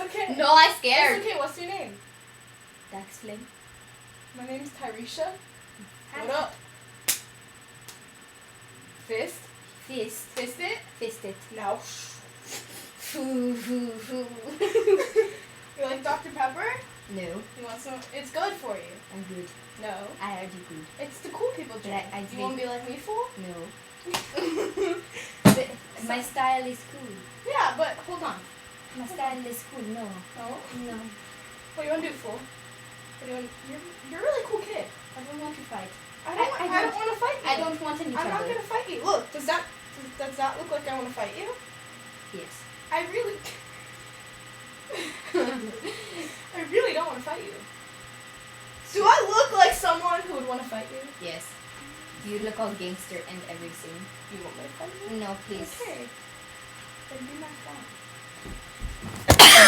okay. No, I'm scared. It's okay. What's your name? Daxling. My name's Tyresha. What up? Fist? Fist. Fist it? Fist it. No. Foo, foo, foo. You like Dr. Pepper? No, You want some? It's good for you. I'm good. No. I already good. It's the cool people But drink. I You drink- want to be like me, fool? No. But my style is cool. Yeah, but hold on. My style is cool. No. No? No. What do you want to do, fool? What do you want? You're a really cool kid. I don't want to fight. I I don't want to fight you. I don't want any I'm not trouble. gonna fight you. Look, does that look like I want to fight you? Yes. I really, I really don't want to fight you. Do I look like someone who would want to fight you? Yes. You look all gangster and everything. You want me to fight you? No, please. Okay. Then be my friend.